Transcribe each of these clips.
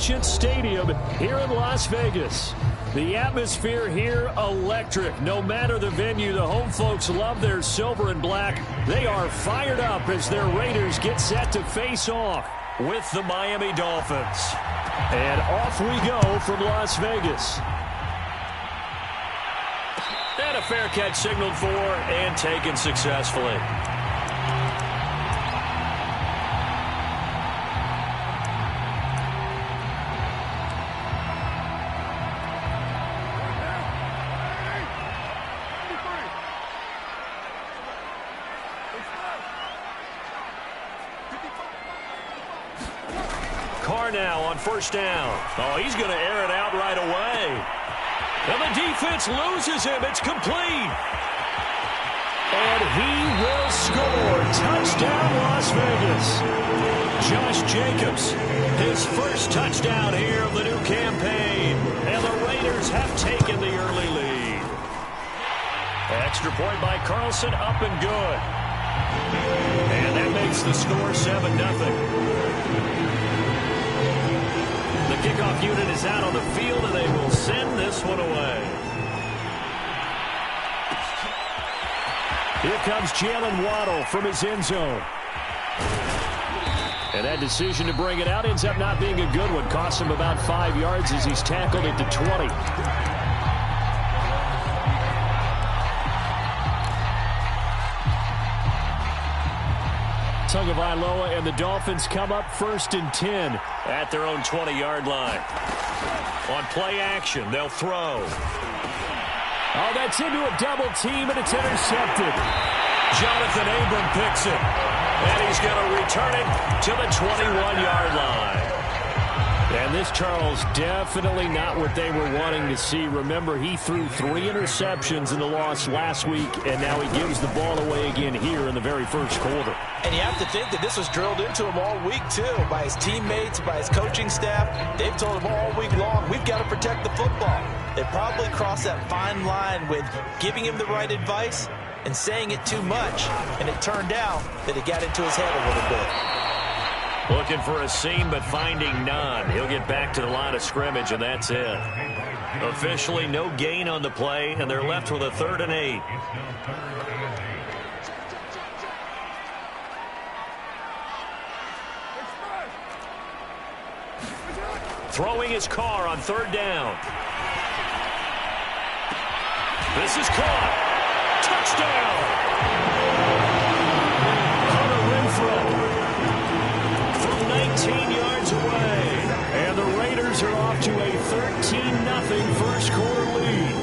Allegiant Stadium here in Las Vegas. The atmosphere here electric. No matter the venue, the home folks love their silver and black. They are fired up as their Raiders get set to face off with the Miami Dolphins. And off we go from Las Vegas. And a fair catch signaled for and taken successfully. Carr now on first down. Oh, he's going to air it out right away. And the defense loses him. It's complete. And he will score. Touchdown, Las Vegas. Josh Jacobs, his first touchdown here of the new campaign. And the Raiders have taken the early lead. Extra point by Carlson, up and good. And that makes the score 7-0. The kickoff unit is out on the field, and they will send this one away. Here comes Jalen Waddle from his end zone. And that decision to bring it out ends up not being a good one. Costs him about 5 yards as he's tackled at the 20. Tagovailoa and the Dolphins come up 1st and 10 at their own 20-yard line. On play action, they'll throw. Oh, that's into a double team, and it's intercepted. Jonathan Abram picks it, and he's going to return it to the 21-yard line. And this, Charles, definitely not what they were wanting to see. Remember, he threw 3 interceptions in the loss last week, and now he gives the ball away again here in the very first quarter. And you have to think that this was drilled into him all week, too, by his teammates, by his coaching staff. They've told him all week long, we've got to protect the football. They probably crossed that fine line with giving him the right advice and saying it too much. And it turned out that it got into his head a little bit. Looking for a seam, but finding none. He'll get back to the line of scrimmage, and that's it. Officially, no gain on the play, and they're left with a 3rd and 8. Throwing his Carr on 3rd down. This is caught. Touchdown! Hunter Renfrow from 19 yards away. And the Raiders are off to a 13-0 first quarter lead.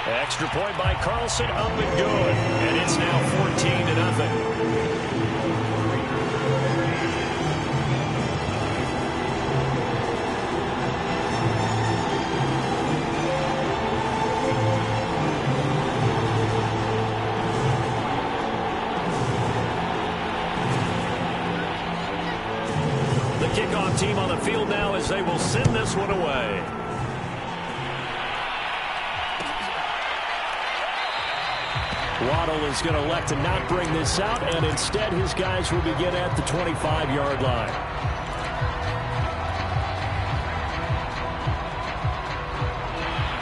Extra point by Carlson, up and good. And it's now 14-0. Kickoff team on the field now as they will send this one away. Waddle is going to elect to not bring this out, and instead his guys will begin at the 25-yard line.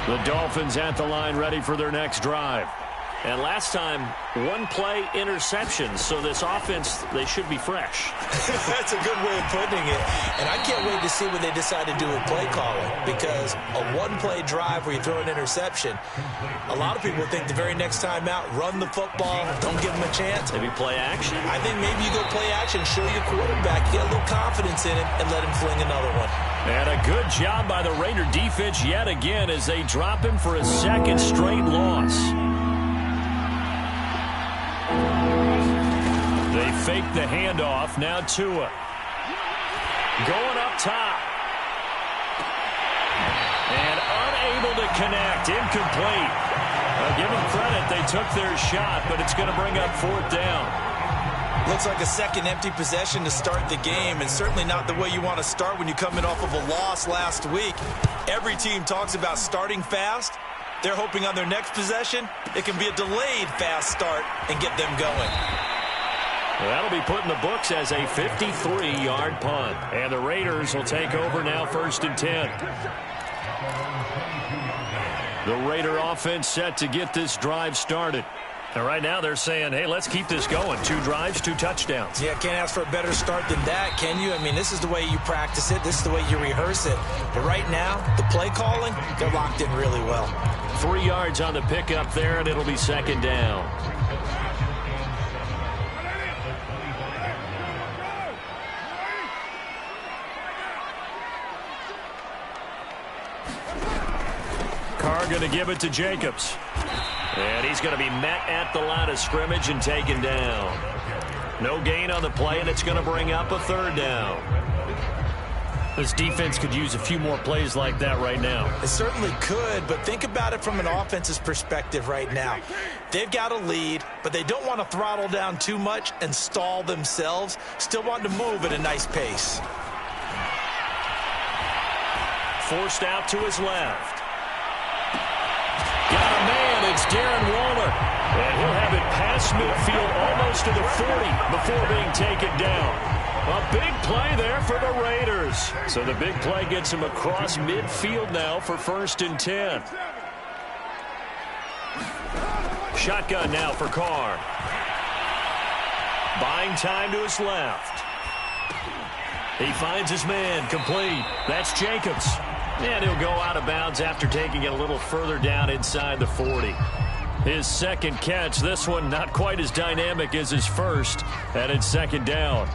The Dolphins at the line ready for their next drive. And last time, 1-play interception. So this offense, they should be fresh. That's a good way of putting it. And I can't wait to see what they decide to do with play calling. Because a 1-play drive where you throw an interception, a lot of people think the very next time out, run the football, don't give them a chance. Maybe play action? I think maybe you go play action, show your quarterback, get a little confidence in him, and let him fling another one. And a good job by the Raider defense yet again as they drop him for a 2nd straight loss. They fake the handoff. Now Tua. Going up top. And unable to connect. Incomplete. Give them credit. They took their shot, but it's going to bring up 4th down. Looks like a second empty possession to start the game, and certainly not the way you want to start when you're coming off of a loss last week. Every team talks about starting fast. They're hoping on their next possession, it can be a delayed fast start and get them going. That'll be put in the books as a 53-yard punt. And the Raiders will take over now 1st and 10. The Raider offense set to get this drive started. And right now they're saying, hey, let's keep this going. 2 drives, 2 touchdowns. Yeah, can't ask for a better start than that, can you? I mean, this is the way you practice it. This is the way you rehearse it. But right now, the play calling, they're locked in really well. 3 yards on the pickup there, and it'll be 2nd down. Carr going to give it to Jacobs. And he's going to be met at the line of scrimmage and taken down. No gain on the play, and it's going to bring up a 3rd down. This defense could use a few more plays like that right now. It certainly could, but think about it from an offense's perspective right now. They've got a lead, but they don't want to throttle down too much and stall themselves. Still want to move at a nice pace. Forced out to his left. Got a man, it's Darren Waller. And he'll have it past midfield almost to the 40 before being taken down. A big play there for the Raiders. So the big play gets him across midfield now for 1st and 10. Shotgun now for Carr. Buying time to his left. He finds his man, complete. That's Jacobs. And he'll go out of bounds after taking it a little further down inside the 40. His 2nd catch, this one not quite as dynamic as his first, and it's 2nd down.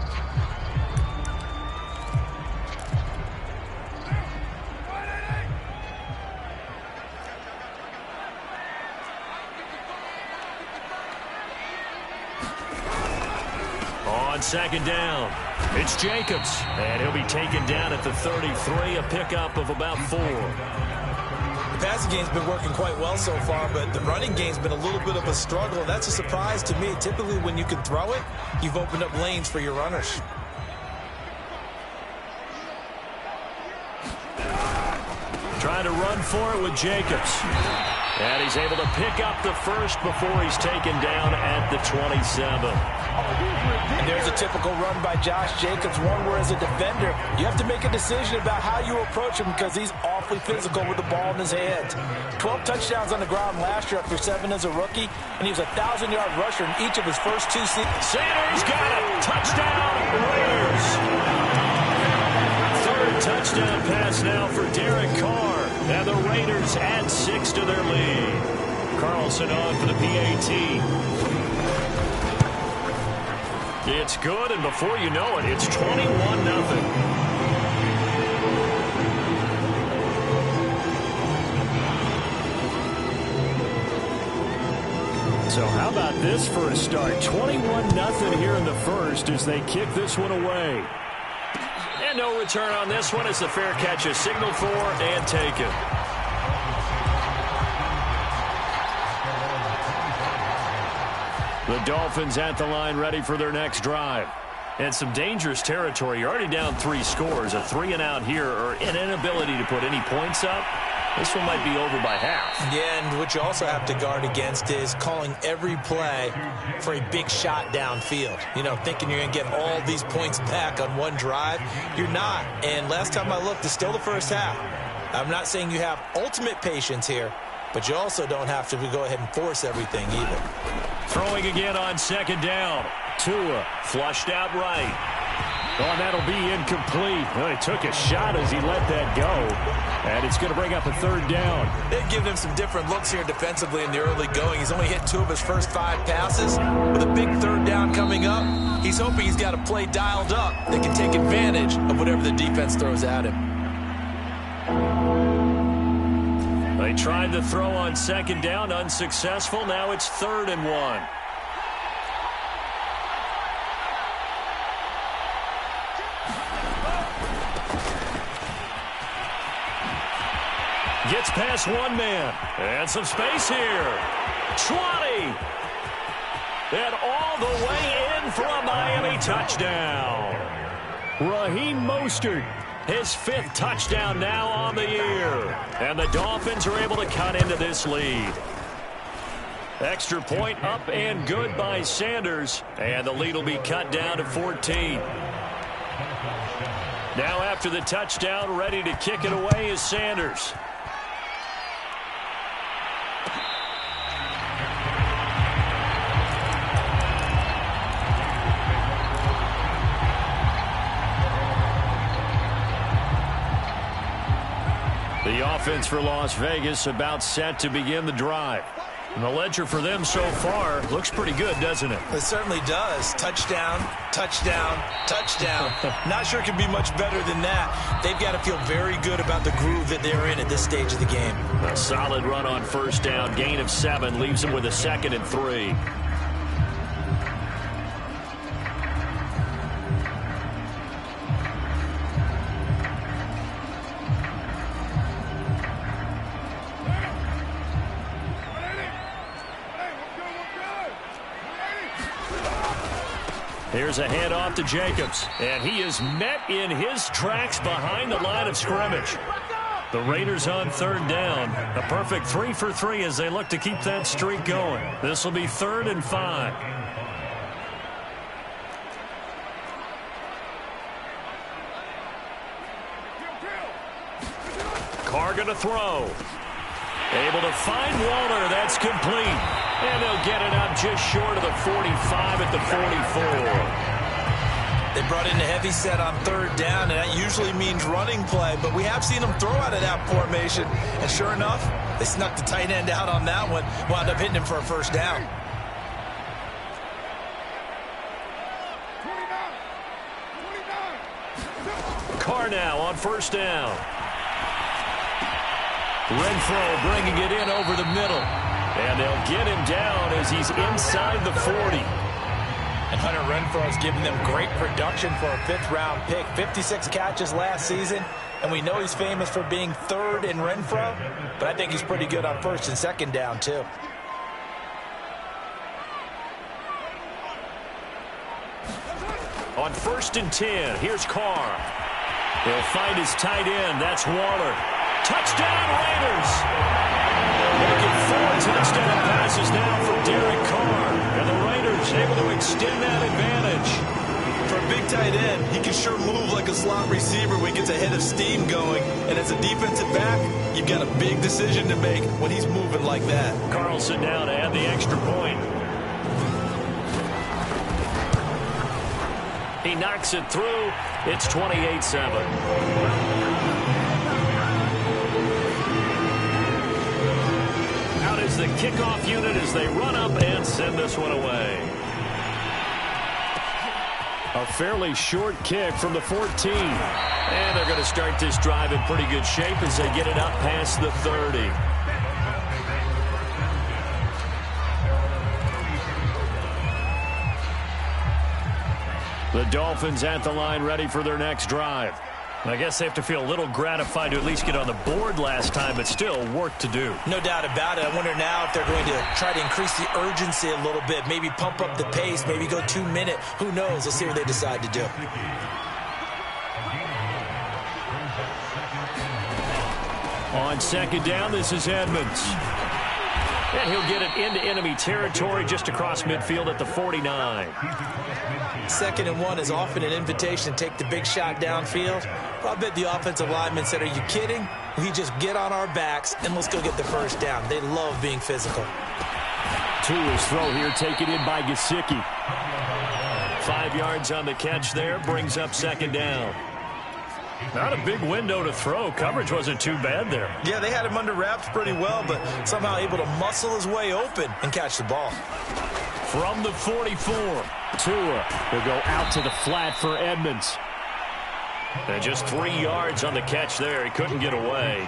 On 2nd down, it's Jacobs, and he'll be taken down at the 33, a pickup of about 4. The passing game's been working quite well so far, but the running game's been a little bit of a struggle, and that's a surprise to me. Typically, when you can throw it, you've opened up lanes for your runners. Trying to run for it with Jacobs. And he's able to pick up the first before he's taken down at the 27. And there's a typical run by Josh Jacobs, one where as a defender, you have to make a decision about how you approach him because he's awfully physical with the ball in his hands. 12 touchdowns on the ground last year after 7 as a rookie, and he was a 1,000-yard rusher in each of his first 2 seasons. Sanders got it. Touchdown, Raiders. 3rd touchdown pass now for Derek Carr. And the Raiders add 6 to their lead. Carlson on for the PAT. It's good, and before you know it, it's 21-0. So how about this for a start? 21-0 here in the first as they kick this one away. And no return on this one as the fair catch is signaled for and taken. The Dolphins at the line ready for their next drive. And some dangerous territory. You're already down 3 scores. A 3-and-out here or an inability to put any points up. This one might be over by half. Yeah, and what you also have to guard against is calling every play for a big shot downfield. You know, thinking you're going to get all these points back on one drive. You're not. And last time I looked, it's still the first half. I'm not saying you have ultimate patience here, but you also don't have to go ahead and force everything either. Throwing again on 2nd down. Tua flushed out right. Oh, and that'll be incomplete. Well, he took a shot as he let that go. And it's going to bring up a 3rd down. They've given him some different looks here defensively in the early going. He's only hit 2 of his first 5 passes. With a big 3rd down coming up, he's hoping he's got a play dialed up that can take advantage of whatever the defense throws at him. They tried to throw on 2nd down, unsuccessful. Now it's 3rd and 1. Gets past one man. And some space here. 20. And all the way in for a Miami touchdown. Raheem Mostert, his 5th touchdown now on the year. And the Dolphins are able to cut into this lead. Extra point up and good by Sanders. And the lead will be cut down to 14. Now after the touchdown, ready to kick it away is Sanders. The offense for Las Vegas about set to begin the drive. And the ledger for them so far looks pretty good, doesn't it? It certainly does. Touchdown, touchdown, touchdown. Not sure it can be much better than that. They've got to feel very good about the groove that they're in at this stage of the game. A solid run on first down. Gain of 7 leaves them with a 2nd and 3. Here's a handoff to Jacobs, and he is met in his tracks behind the line of scrimmage. The Raiders on 3rd down. A perfect 3 for 3 as they look to keep that streak going. This will be 3rd and 5. Carr going to throw. Able to find Waller. That's complete. And they'll get it up just short of the 45 at the 44. They brought in a heavy set on 3rd down, and that usually means running play, but we have seen them throw out of that formation. And sure enough, they snuck the tight end out on that one, wound up hitting him for a 1st down. Carr now on 1st down. Renfrow bringing it in over the middle. And they'll get him down as he's inside the 40. And Hunter Renfrow has given them great production for a 5th-round pick. 56 catches last season. And we know he's famous for being 3rd in Renfrow. But I think he's pretty good on 1st and 2nd down, too. On 1st and 10, here's Carr. He'll find his tight end. That's Waller. Touchdown, Raiders! Making 4 touchdown passes now from Derek Carr. And the Raiders able to extend that advantage. For a big tight end, he can sure move like a slot receiver when he gets a head of steam going. And as a defensive back, you've got a big decision to make when he's moving like that. Carlson now to add the extra point. He knocks it through. It's 28-7. The kickoff unit as they run up and send this one away. A fairly short kick from the 14. And they're going to start this drive in pretty good shape as they get it up past the 30. The Dolphins at the line ready for their next drive. I guess they have to feel a little gratified to at least get on the board last time, but still work to do. No doubt about it. I wonder now if they're going to try to increase the urgency a little bit, maybe pump up the pace, maybe go 2-minute. Who knows? Let's see what they decide to do. On 2nd down, this is Edmonds. And he'll get it into enemy territory just across midfield at the 49. 2nd and 1 is often an invitation to take the big shot downfield. I bet the offensive lineman said, are you kidding? We just get on our backs and let's go get the 1st down. They love being physical. Tua's throw here taken in by Gesicki. 5 yards on the catch there, brings up 2nd down. Not a big window to throw. Coverage wasn't too bad there. Yeah, they had him under wraps pretty well, but somehow able to muscle his way open and catch the ball. From the 44, Tua will go out to the flat for Edmonds. And just 3 yards on the catch there. He couldn't get away.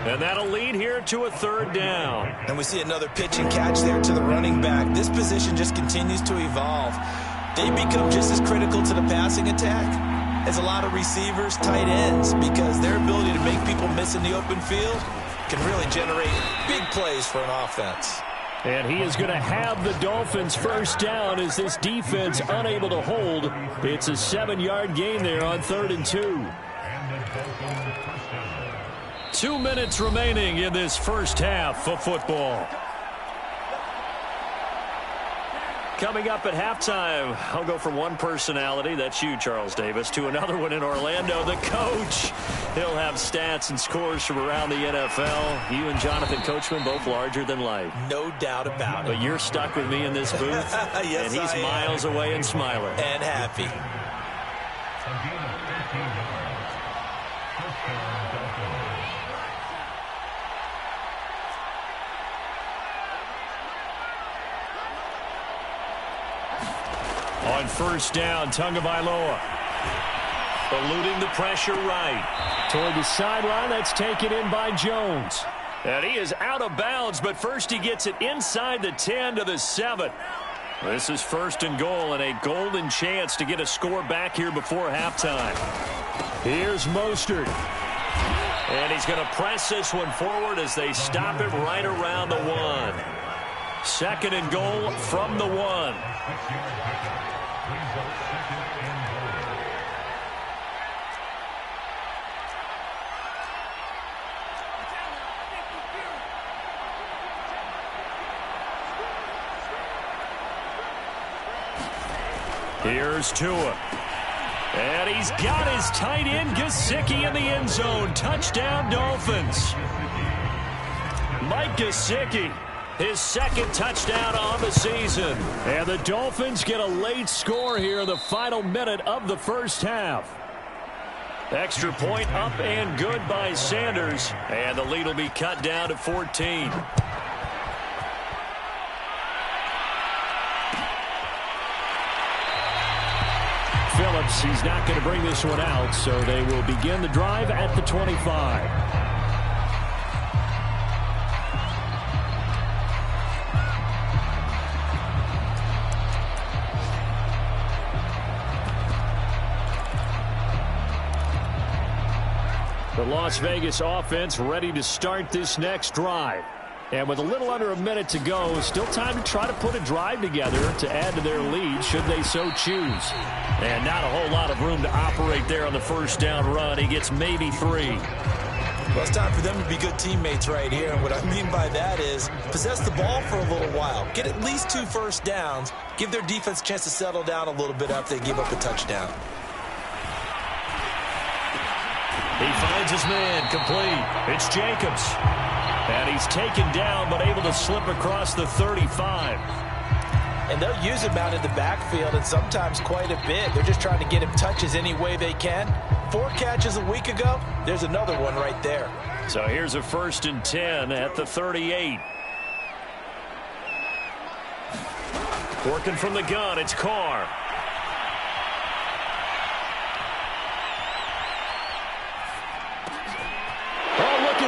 And that'll lead here to a 3rd down. And we see another pitch and catch there to the running back. This position just continues to evolve. They become just as critical to the passing attack as a lot of receivers, tight ends, because their ability to make people miss in the open field can really generate big plays for an offense. And he is going to have the Dolphins 1st down as this defense unable to hold. It's a 7-yard gain there on 3rd and 2. 2 minutes remaining in this first half of football. Coming up at halftime, I'll go from one personality, that's you, Charles Davis, to another one in Orlando, the coach. He'll have stats and scores from around the NFL. You and Jonathan Coachman, both larger than life. No doubt about it. But you're stuck with me in this booth, yes, and he's miles away and smiling. And happy. On first down, Tagovailoa eluding the pressure right. Toward the sideline, that's taken in by Jones. And he is out of bounds, but first he gets it inside the 10 to the 7. This is first and goal and a golden chance to get a score back here before halftime. Here's Mostert. And he's going to press this one forward as they stop it right around the 1. Second and goal from the 1. Here's Tua. And he's got his tight end, Gesicki, in the end zone. Touchdown, Dolphins. Mike Gesicki, his second touchdown on the season. And the Dolphins get a late score here in the final minute of the first half. Extra point up and good by Sanders. And the lead will be cut down to 14. Phillips, he's not going to bring this one out, so they will begin the drive at the 25. The Las Vegas offense ready to start this next drive. And with a little under a minute to go, still time to try to put a drive together to add to their lead should they so choose. And not a whole lot of room to operate there on the first down run. He gets maybe 3. Well, it's time for them to be good teammates right here. And what I mean by that is possess the ball for a little while. Get at least 2 first downs. Give their defense a chance to settle down a little bit after they give up a touchdown. He finds his man complete. It's Jacobs. And he's taken down but able to slip across the 35. And they'll use him out in the backfield and sometimes quite a bit. They're just trying to get him touches any way they can. 4 catches a week ago. There's another one right there. So here's a first and 10 at the 38. Working from the gun, it's Carr.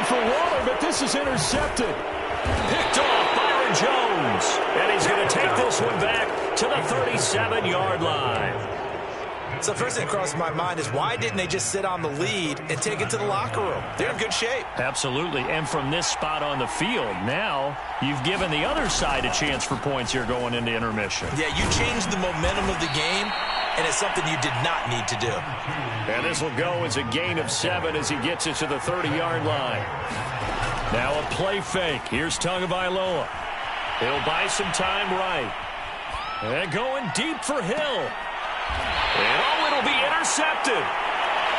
For Waller, but this is intercepted. Picked off Byron Jones. And he's going to take this one back to the 37-yard line. So first thing that crosses my mind is why didn't they just sit on the lead and take it to the locker room? They're in good shape. Absolutely. And from this spot on the field, now you've given the other side a chance for points here going into intermission. Yeah, you changed the momentum of the game, and it's something you did not need to do. And this will go as a gain of 7 as he gets it to the 30-yard line. Now a play fake. Here's Tagovailoa. He'll buy some time right. And going deep for Hill. And it'll be intercepted.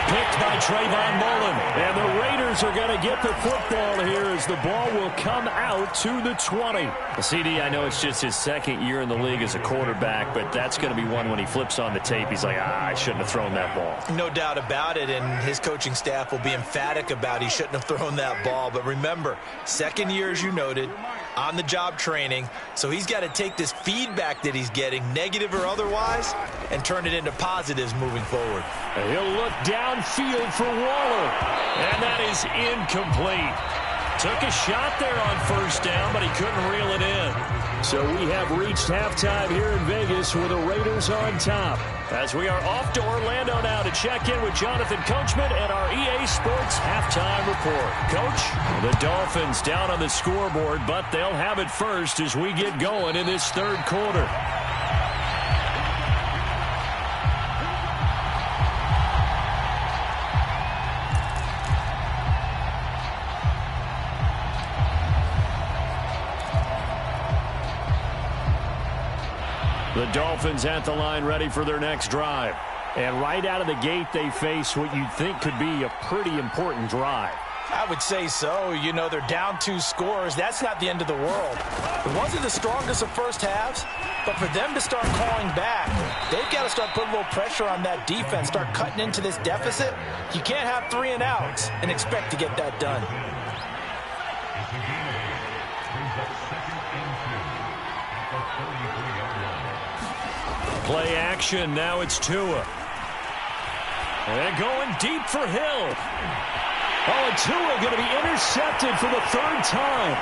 Picked by Trayvon Mullen. And the Raiders are going to get the football here as the ball will come out to the 20. CD, I know it's just his second year in the league as a quarterback, but that's going to be one when he flips on the tape. He's like, I shouldn't have thrown that ball. No doubt about it, and his coaching staff will be emphatic about he shouldn't have thrown that ball. But remember, second year, as you noted, on-the-job training, so he's got to take this feedback that he's getting, negative or otherwise, and turn it into positives moving forward. And he'll look downfield for Waller, and that is incomplete. Took a shot there on first down, but he couldn't reel it in. So we have reached halftime here in Vegas with the Raiders on top. As we are off to Orlando now to check in with Jonathan Coachman and our EA Sports halftime report. Coach, the Dolphins down on the scoreboard, but they'll have it first as we get going in this third quarter. Dolphins at the line ready for their next drive. And right out of the gate, they face what you'd think could be a pretty important drive. I would say so. You know, they're down 2 scores. That's not the end of the world. It wasn't the strongest of first halves, but for them to start calling back, they've got to start putting a little pressure on that defense, start cutting into this deficit. You can't have 3 and outs and expect to get that done. Play action. Now it's Tua. And going deep for Hill. Oh, and Tua going to be intercepted for the 3rd time.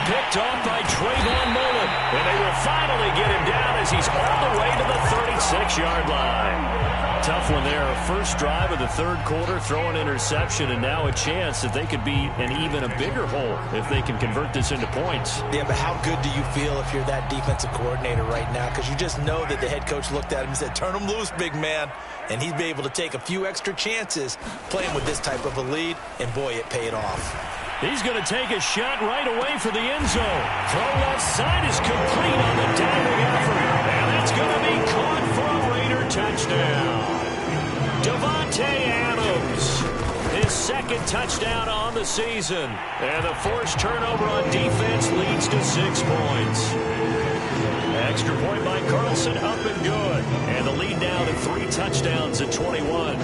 Picked off by Trayvon Mullen. And they will finally get him down as he's all the way to the 36-yard line. Tough one there. First drive of the 3rd quarter, throw an interception, and now a chance that they could be in even a bigger hole if they can convert this into points. Yeah, but how good do you feel if you're that defensive coordinator right now? Because you just know that the head coach looked at him and said, turn him loose, big man. And he'd be able to take a few extra chances playing with this type of a lead, and boy, it paid off. He's going to take a shot right away for the end zone. Throw left side is complete on the diving effort. And that's going to be caught for a Raider touchdown. Davante Adams, his 2nd touchdown on the season. And the forced turnover on defense leads to 6 points. Extra point by Carlson, up and good. And the lead now to 3 touchdowns at 21.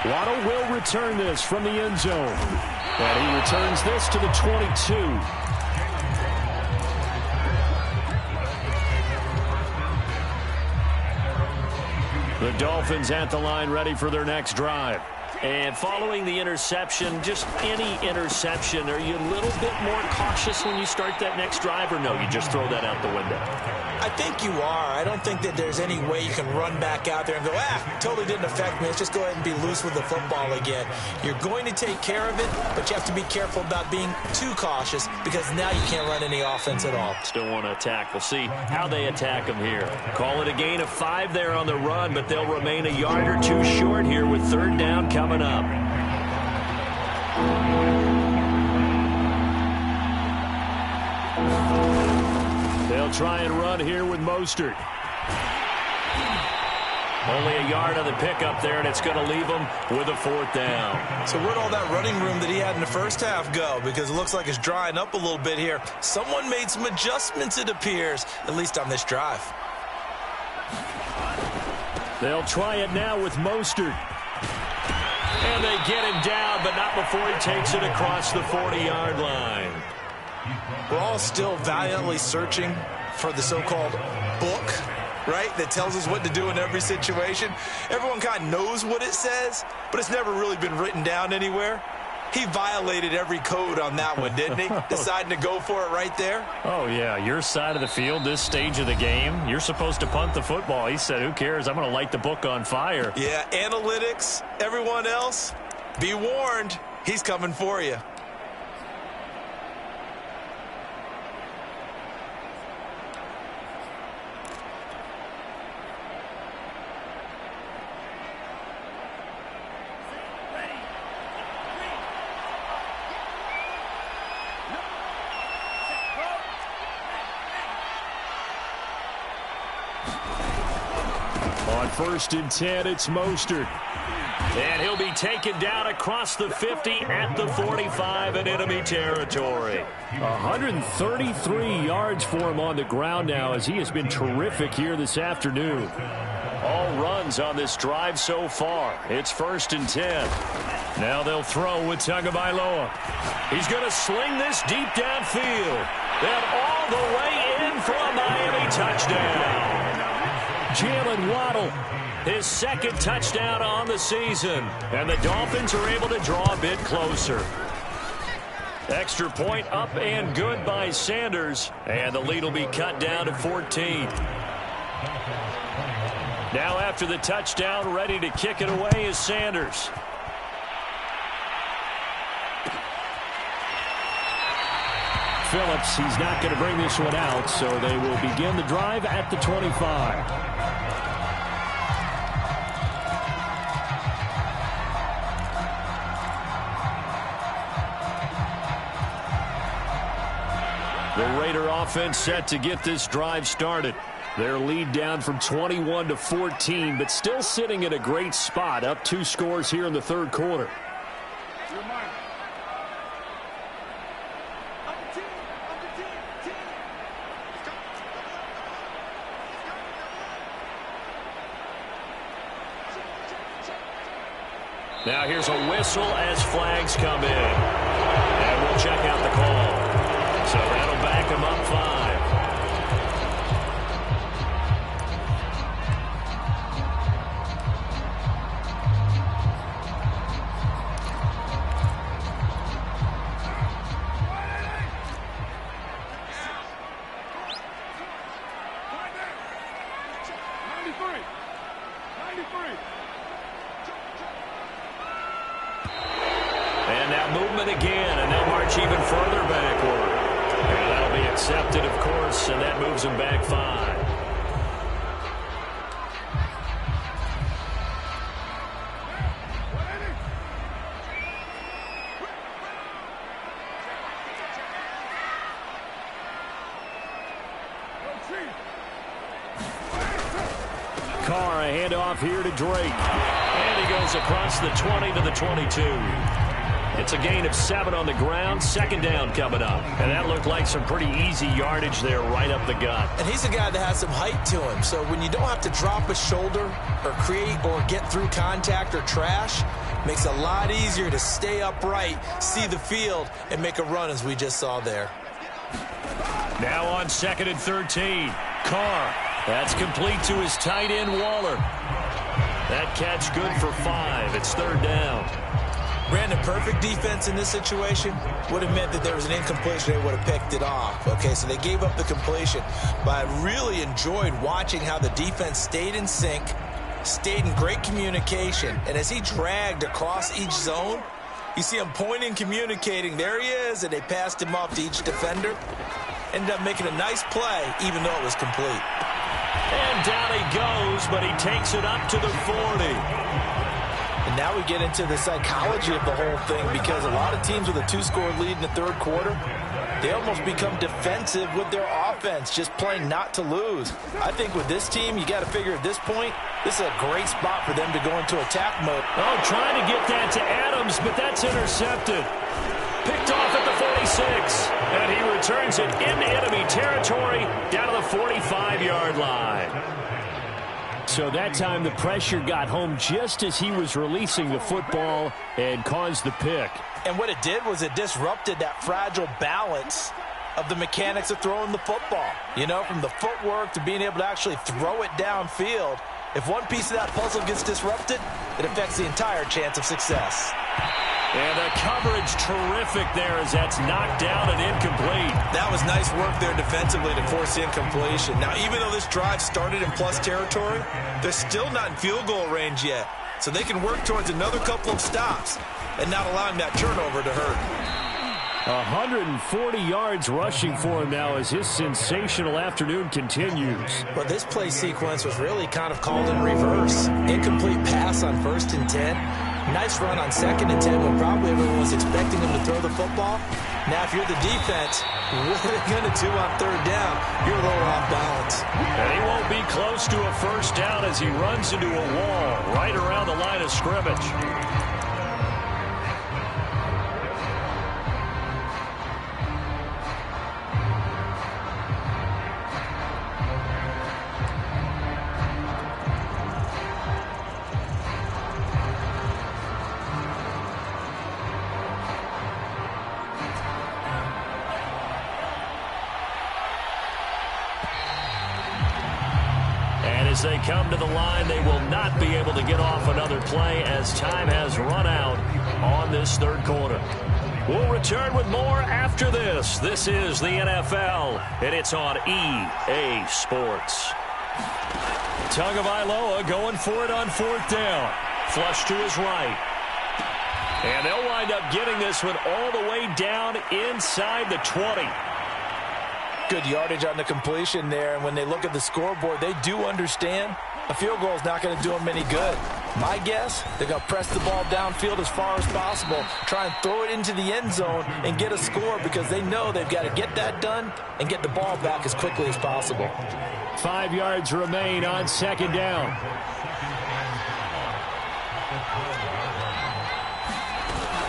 Waddle will return this from the end zone. And he returns this to the 22. The Dolphins at the line ready for their next drive. And following the interception, just any interception, are you a little bit more cautious when you start that next drive, or no, you just throw that out the window? I think you are. I don't think that there's any way you can run back out there and go, totally didn't affect me. Let's just go ahead and be loose with the football again. You're going to take care of it, but you have to be careful about being too cautious because now you can't run any offense at all. Still want to attack. We'll see how they attack them here. Call it a gain of 5 there on the run, but they'll remain a yard or 2 short here with 3rd down coming up. They'll try and run here with Mostert. Only a yard on the pickup there, and it's going to leave them with a 4th down. So where'd all that running room that he had in the first half go? Because it looks like it's drying up a little bit here. Someone made some adjustments, it appears, at least on this drive. They'll try it now with Mostert. And they get him down, but not before he takes it across the 40-yard line. We're all still valiantly searching for the so-called book, right, that tells us what to do in every situation. Everyone kind of knows what it says, but it's never really been written down anywhere. He violated every code on that one, didn't he? Deciding to go for it right there. Oh, yeah, your side of the field, this stage of the game, you're supposed to punt the football. He said, who cares? I'm going to light the book on fire. Yeah, analytics, everyone else, be warned, he's coming for you. On 1st and 10, it's Mostert. And he'll be taken down across the 50 at the 45 in enemy territory. 133 yards for him on the ground now as he has been terrific here this afternoon. All runs on this drive so far. It's 1st and 10. Now they'll throw with Tagovailoa. He's going to sling this deep downfield. And all the way in for a Miami touchdown. Jalen Waddle, his 2nd touchdown on the season. And the Dolphins are able to draw a bit closer. Extra point up and good by Sanders. And the lead will be cut down to 14. Now after the touchdown, ready to kick it away is Sanders. Phillips, he's not going to bring this one out, so they will begin the drive at the 25. The Raider offense set to get this drive started. Their lead down from 21 to 14, but still sitting in a great spot, up 2 scores here in the third quarter. Now here's a whistle as flags come in. And we'll check out the call. So that'll back him up 5. And now movement again, and they'll march even further backward. And that'll be accepted, of course, and that moves them back 5. Carr, a handoff here to Drake. And he goes across the 20 to the 22. It's a gain of 7 on the ground. Second down coming up. And that looked like some pretty easy yardage there right up the gut. And he's a guy that has some height to him. So when you don't have to drop a shoulder or create or get through contact or trash, makes it a lot easier to stay upright, see the field, and make a run as we just saw there. Now on 2nd and 13. Carr. That's complete to his tight end, Waller. That catch good for 5. It's 3rd down. Brandon, perfect defense in this situation would have meant that there was an incompletion. They would have picked it off. Okay, so they gave up the completion. But I really enjoyed watching how the defense stayed in sync, stayed in great communication. And as he dragged across each zone, you see him pointing, communicating. There he is, and they passed him off to each defender. Ended up making a nice play, even though it was complete. And down he goes, but he takes it up to the 40. And now we get into the psychology of the whole thing, because a lot of teams with a 2-score lead in the third quarter, they almost become defensive with their offense, just playing not to lose. I think with this team, you got to figure at this point, this is a great spot for them to go into attack mode. Oh, trying to get that to Adams, but that's intercepted. Picked off at the 46, and he returns it into enemy territory down to the 45-yard line. So that time the pressure got home just as he was releasing the football and caused the pick. And what it did was it disrupted that fragile balance of the mechanics of throwing the football. You know, from the footwork to being able to actually throw it downfield. If one piece of that puzzle gets disrupted, it affects the entire chance of success. And the coverage terrific there as that's knocked down and incomplete. That was nice work there defensively to force the incompletion. Now, even though this drive started in plus territory, they're still not in field goal range yet. So they can work towards another couple of stops and not allowing that turnover to hurt. 140 yards rushing for him now as his sensational afternoon continues. But this play sequence was really kind of called in reverse. Incomplete pass on 1st and 10. Nice run on 2nd and 10 when probably everyone was expecting him to throw the football. Now, if you're the defense, what are they going to do on 3rd down? You're a little off balance. And he won't be close to a first down as he runs into a wall right around the line of scrimmage. As they come to the line, they will not be able to get off another play as time has run out on this third quarter. We'll return with more after this. This is the NFL, and it's on EA Sports. Tagovailoa going for it on 4th down. Flush to his right. And they'll wind up getting this one all the way down inside the 20. Good yardage on the completion there, and when they look at the scoreboard, they do understand a field goal is not going to do them any good. My guess, they're going to press the ball downfield as far as possible, try and throw it into the end zone and get a score because they know they've got to get that done and get the ball back as quickly as possible. 5 yards remain on second down.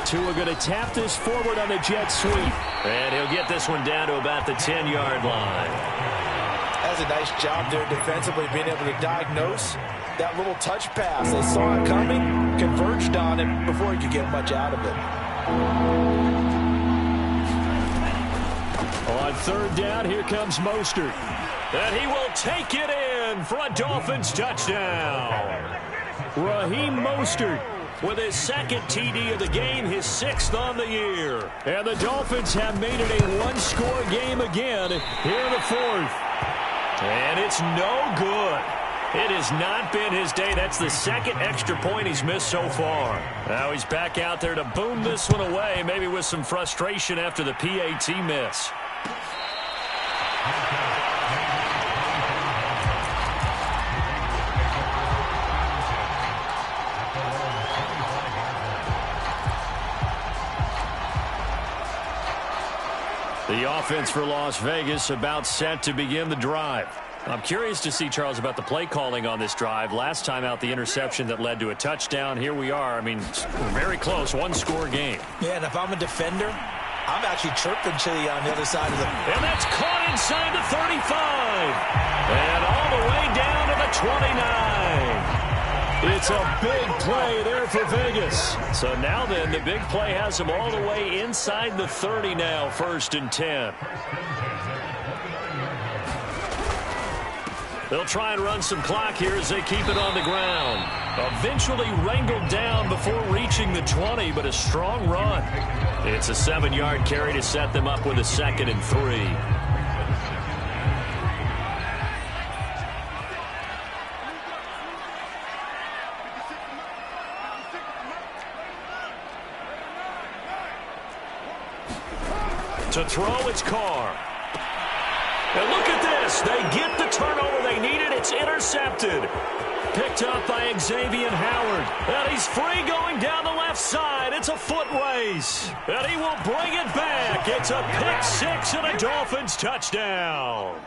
Tua going to tap this forward on the jet sweep. And he'll get this one down to about the 10-yard line. That's a nice job there defensively, being able to diagnose that little touch pass. They saw it coming, converged on it before he could get much out of it. On third down, here comes Mostert. And he will take it in for a Dolphins touchdown. Raheem Mostert with his second TD of the game, his 6th on the year. And the Dolphins have made it a one-score game again here in the 4th. And it's no good. It has not been his day. That's the second extra point he's missed so far. Now he's back out there to boom this one away, maybe with some frustration after the PAT miss. The offense for Las Vegas about set to begin the drive. I'm curious to see, Charles, about the play calling on this drive. Last time out, the interception that led to a touchdown. Here we are. I mean, very close, one-score game. Yeah, and if I'm a defender, I'm actually chirping Chili on the other side of the... And that's caught inside the 35. And all the way down to the 29. It's a big play there for Vegas. So now then, the big play has them all the way inside the 30 now, 1st and 10. They'll try and run some clock here as they keep it on the ground. Eventually wrangled down before reaching the 20, but a strong run. It's a 7-yard carry to set them up with a 2nd and 3. To throw, it's Carr. And look at this. They get the turnover they needed. It's intercepted. Picked up by Xavier Howard. And he's free going down the left side. It's a foot race. And he will bring it back. It's a pick 6 and a Dolphins touchdown.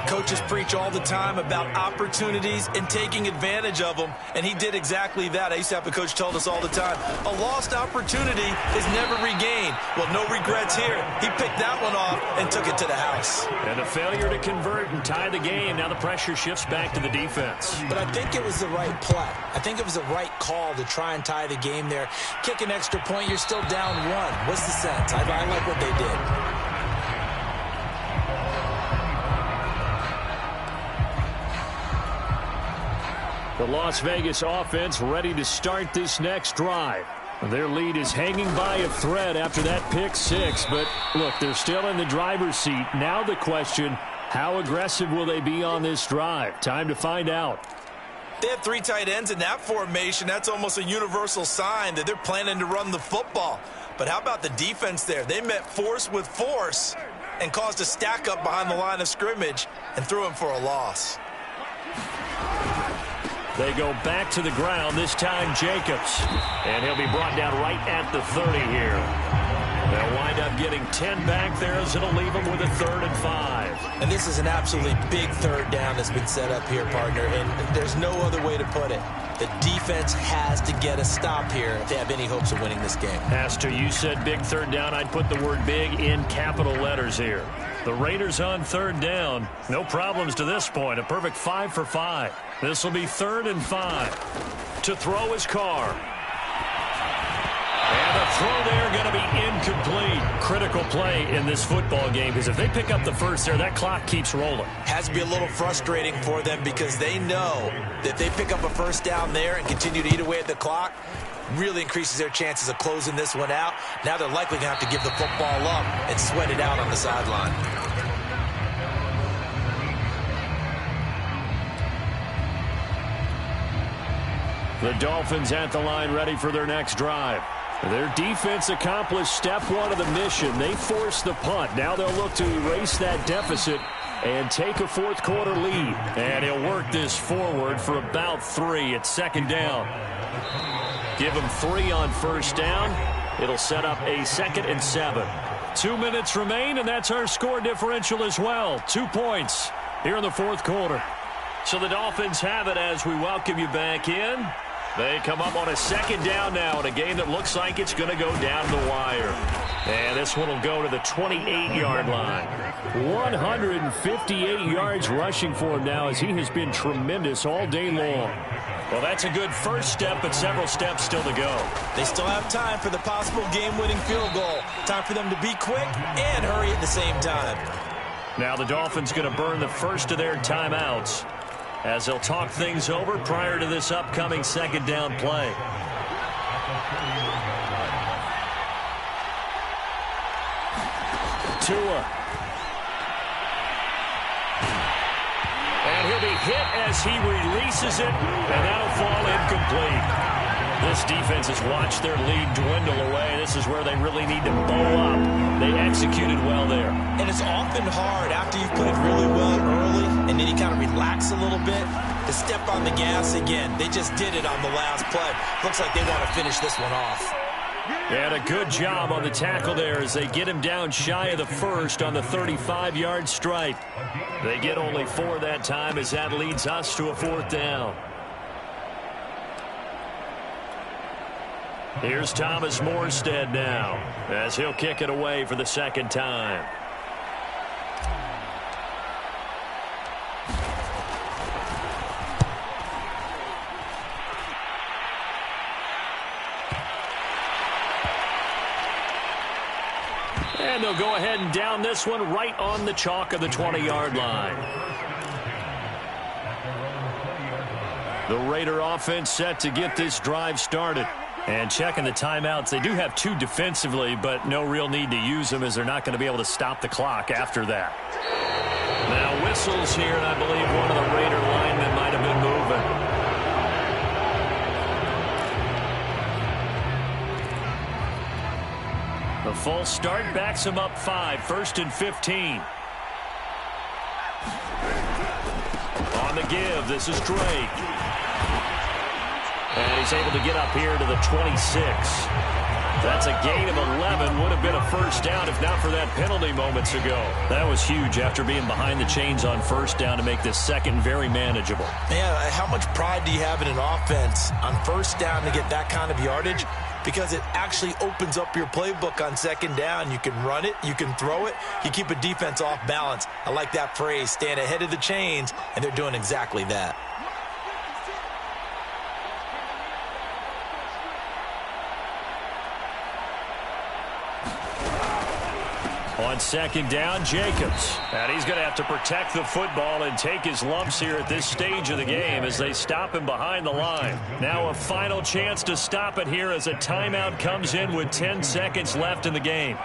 Coaches preach all the time about opportunities and taking advantage of them, and he did exactly that. I used to have a coach tell us all the time, a lost opportunity is never regained. Well, no regrets here. He picked that one off and took it to the house. And a failure to convert and tie the game. Now the pressure shifts back to the defense. But I think it was the right play. I think it was the right call to try and tie the game there. Kick an extra point, you're still down 1. What's the sense? I like what they did. The Las Vegas offense ready to start this next drive. Their lead is hanging by a thread after that pick 6. But, look, they're still in the driver's seat. Now the question, how aggressive will they be on this drive? Time to find out. They have 3 tight ends in that formation. That's almost a universal sign that they're planning to run the football. But how about the defense there? They met force with force and caused a stack up behind the line of scrimmage and threw him for a loss. They go back to the ground, this time Jacobs. And he'll be brought down right at the 30 here. They'll wind up getting 10 back there as it'll leave them with a 3rd and 5. And this is an absolutely big 3rd down that's been set up here, partner. And there's no other way to put it. The defense has to get a stop here if they have any hopes of winning this game. As to you said big 3rd down, I'd put the word big in capital letters here. The Raiders on 3rd down. No problems to this point. A perfect 5 for 5. This will be 3rd and 5. To throw is Carr. And the throw there going to be incomplete. Critical play in this football game because if they pick up the first there, that clock keeps rolling. Has to be a little frustrating for them because they know that if they pick up a 1st down there and continue to eat away at the clock, really increases their chances of closing this one out. Now they're likely going to have to give the football up and sweat it out on the sideline. The Dolphins at the line ready for their next drive. Their defense accomplished step 1 of the mission. They forced the punt. Now they'll look to erase that deficit and take a fourth quarter lead. And he'll work this forward for about 3 at second down. Give him 3 on first down. It'll set up a 2nd and 7. 2 minutes remain, and that's our score differential as well. 2 points here in the fourth quarter. So the Dolphins have it as we welcome you back in. They come up on a second down now in a game that looks like it's going to go down the wire. And this one will go to the 28-yard line. 158 yards rushing for him now as he has been tremendous all day long. Well, that's a good first step, but several steps still to go. They still have time for the possible game-winning field goal. Time for them to be quick and hurry at the same time. Now the Dolphins going to burn the first of their timeouts as they'll talk things over prior to this upcoming second down play. Tua. And he'll be hit as he releases it, and that'll fall incomplete. This defense has watched their lead dwindle away. This is where they really need to bow up. They executed well there. And it's often hard after you've played really well early and then you kind of relax a little bit to step on the gas again. They just did it on the last play. Looks like they want to finish this one off. And a good job on the tackle there as they get him down shy of the first on the 35-yard stripe. They get only 4 that time as that leads us to a 4th down. Here's Thomas Morstead now as he'll kick it away for the second time. And they'll go ahead and down this one right on the chalk of the 20-yard line. The Raider offense set to get this drive started. And checking the timeouts, they do have 2 defensively, but no real need to use them as they're not going to be able to stop the clock after that. Now whistles here, and I believe one of the Raider linemen might have been moving. The false start backs him up 5, 1st and 15. On the give, this is Drake. And he's able to get up here to the 26. That's a gain of 11. Would have been a first down if not for that penalty moments ago. That was huge after being behind the chains on first down to make this second very manageable. Yeah, how much pride do you have in an offense on first down to get that kind of yardage? Because it actually opens up your playbook on second down. You can run it, you can throw it, you keep a defense off balance. I like that phrase, stand ahead of the chains, and they're doing exactly that. On second down, Jacobs. And he's going to have to protect the football and take his lumps here at this stage of the game as they stop him behind the line. Now a final chance to stop it here as a timeout comes in with 10 seconds left in the game.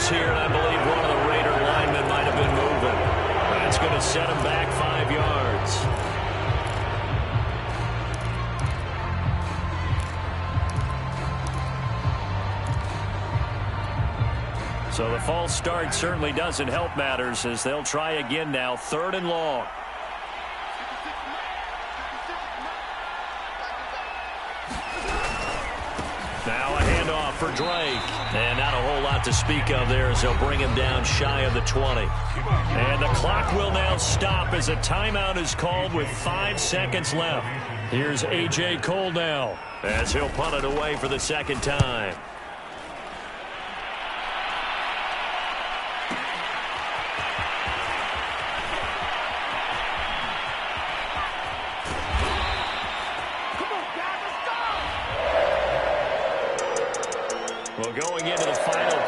Here, and I believe one of the Raider linemen might have been moving. That's going to set him back 5 yards. So the false start certainly doesn't help matters as they'll try again now, 3rd and long. Now a handoff for Drake. And not a whole lot to speak of there as they'll bring him down shy of the 20. And the clock will now stop as a timeout is called with 5 seconds left. Here's A.J. Cole now as he'll punt it away for the second time. Well, going into the final